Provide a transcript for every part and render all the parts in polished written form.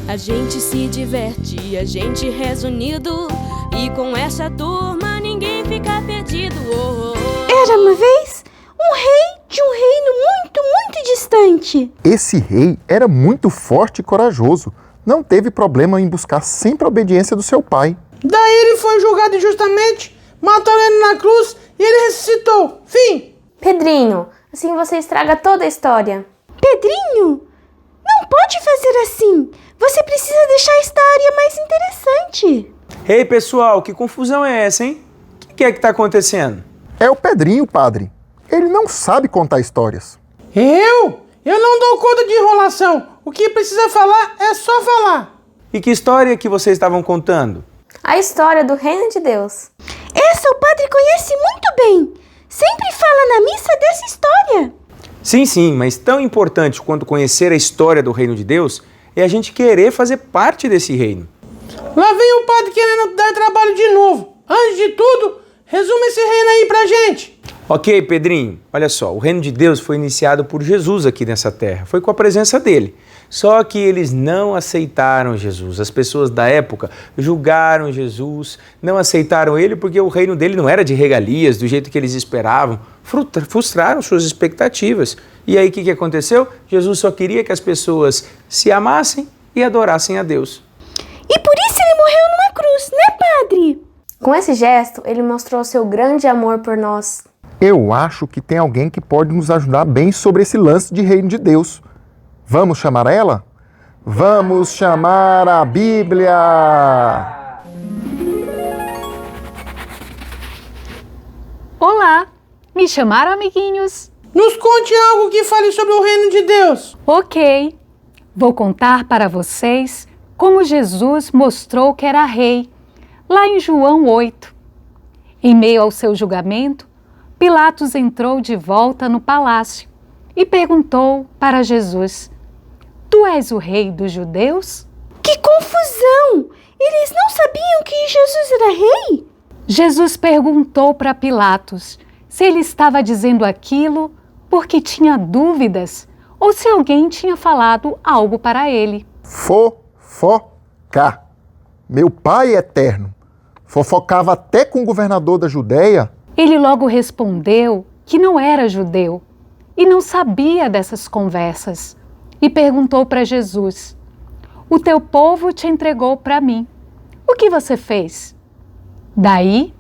A gente se diverte, a gente reza unido, e com essa turma ninguém fica perdido. Era uma vez um rei de um reino muito distante. Esse rei era muito forte e corajoso. Não teve problema em buscar sempre a obediência do seu pai. Daí ele foi julgado injustamente, mataram ele na cruz e ele ressuscitou. Fim! Pedrinho, assim você estraga toda a história. Pedrinho, não pode fazer assim. Você precisa deixar a história mais interessante. Ei, pessoal, que confusão é essa, hein? O que é que tá acontecendo? É o Pedrinho, padre. Ele não sabe contar histórias. Eu não dou conta de enrolação. O que precisa falar é só falar. E que história que vocês estavam contando? A história do reino de Deus. Essa o padre conhece muito bem. Sempre fala na missa dessa história. Sim, mas tão importante quanto conhecer a história do reino de Deus é a gente querer fazer parte desse reino. Lá vem o padre querendo dar trabalho de novo. Antes de tudo, resuma esse reino aí pra gente. Ok, Pedrinho, olha só, o reino de Deus foi iniciado por Jesus aqui nessa terra, foi com a presença dele. Só que eles não aceitaram Jesus. As pessoas da época julgaram Jesus, não aceitaram ele porque o reino dele não era de regalias, do jeito que eles esperavam. Frustraram suas expectativas. E aí o que aconteceu? Jesus só queria que as pessoas se amassem e adorassem a Deus. E por isso ele morreu numa cruz, né, padre? Com esse gesto, ele mostrou seu grande amor por nós. Eu acho que tem alguém que pode nos ajudar bem sobre esse lance de reino de Deus. Vamos chamar ela? Vamos chamar a Bíblia! Olá! Me chamaram, amiguinhos? Nos conte algo que fale sobre o reino de Deus. Ok. Vou contar para vocês como Jesus mostrou que era rei, lá em João 8. Em meio ao seu julgamento, Pilatos entrou de volta no palácio e perguntou para Jesus: Tu és o rei dos judeus? Que confusão! Eles não sabiam que Jesus era rei? Jesus perguntou para Pilatos se ele estava dizendo aquilo porque tinha dúvidas ou se alguém tinha falado algo para ele. Fofocar. Meu pai eterno fofocava até com o governador da Judéia. Ele logo respondeu que não era judeu e não sabia dessas conversas e perguntou para Jesus: O teu povo te entregou para mim. O que você fez? Daí,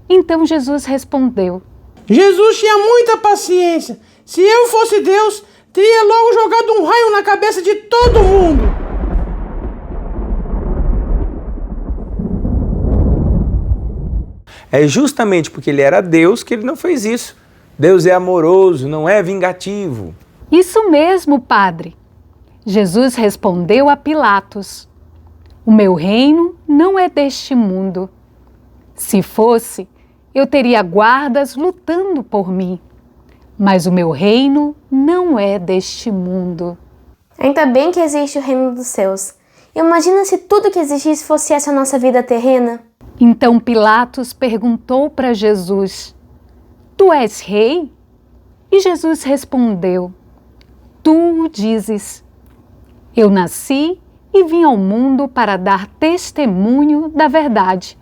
então Jesus respondeu: Jesus tinha muita paciência. Se eu fosse Deus, teria logo jogado um raio na cabeça de todo mundo. É justamente porque ele era Deus que ele não fez isso. Deus é amoroso, não é vingativo. Isso mesmo, padre. Jesus respondeu a Pilatos: O meu reino não é deste mundo. Se fosse, eu teria guardas lutando por mim. Mas o meu reino não é deste mundo. Ainda bem que existe o reino dos céus. Imagina se tudo que existisse fosse essa nossa vida terrena. Então Pilatos perguntou para Jesus: Tu és rei? E Jesus respondeu: Tu o dizes. Eu nasci e vim ao mundo para dar testemunho da verdade.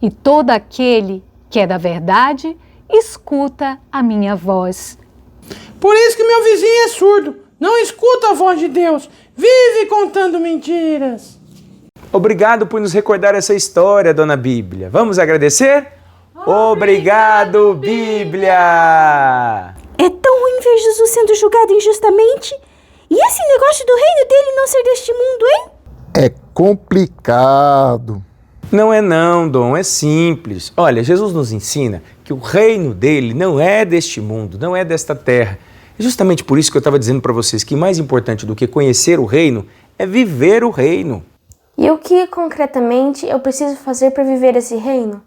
E todo aquele que é da verdade escuta a minha voz. Por isso que meu vizinho é surdo. Não escuta a voz de Deus. Vive contando mentiras. Obrigado por nos recordar essa história, Dona Bíblia. Vamos agradecer? Obrigado, Bíblia! É tão ruim ver Jesus sendo julgado injustamente. E esse negócio do reino dele não ser deste mundo, hein? É complicado. Não é não, Dom, é simples. Olha, Jesus nos ensina que o reino dele não é deste mundo, não é desta terra. É justamente por isso que eu estava dizendo para vocês que mais importante do que conhecer o reino é viver o reino. E o que concretamente eu preciso fazer para viver esse reino?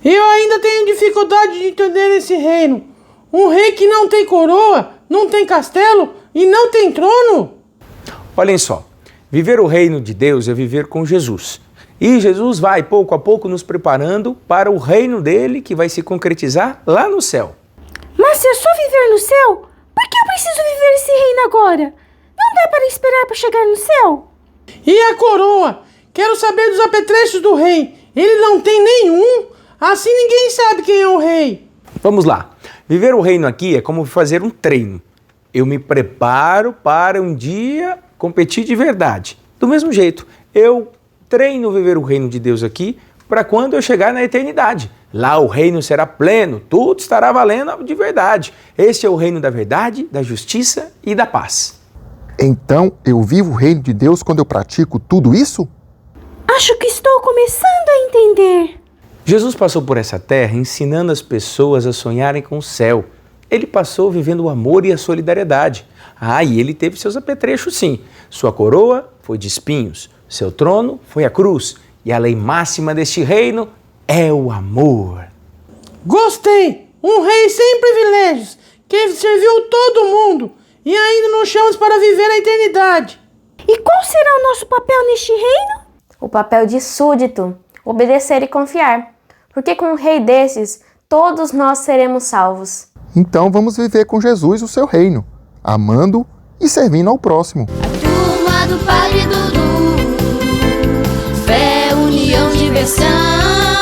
Eu ainda tenho dificuldade de entender esse reino. Um rei que não tem coroa, não tem castelo e não tem trono. Olhem só, viver o reino de Deus é viver com Jesus. E Jesus vai pouco a pouco nos preparando para o reino dele que vai se concretizar lá no céu. Mas se é só viver no céu, por que eu preciso viver esse reino agora? Não dá para esperar para chegar no céu? E a coroa? Quero saber dos apetrechos do rei. Ele não tem nenhum? Assim ninguém sabe quem é o rei. Vamos lá. Viver o reino aqui é como fazer um treino. Eu me preparo para um dia competir de verdade. Do mesmo jeito, eu treino viver o reino de Deus aqui para quando eu chegar na eternidade. Lá o reino será pleno, tudo estará valendo de verdade. Esse é o reino da verdade, da justiça e da paz. Então eu vivo o reino de Deus quando eu pratico tudo isso? Acho que estou começando a entender. Jesus passou por essa terra ensinando as pessoas a sonharem com o céu. Ele passou vivendo o amor e a solidariedade. E ele teve seus apetrechos sim. Sua coroa foi de espinhos, seu trono foi a cruz. E a lei máxima deste reino é o amor. Gostei! Um rei sem privilégios, que serviu todo mundo e ainda nos chama para viver a eternidade. E qual será o nosso papel neste reino? O papel de súdito, obedecer e confiar. Porque com um rei desses, todos nós seremos salvos. Então vamos viver com Jesus o seu reino, amando e servindo ao próximo. Turma do Padre Dudu, fé, união, diversão.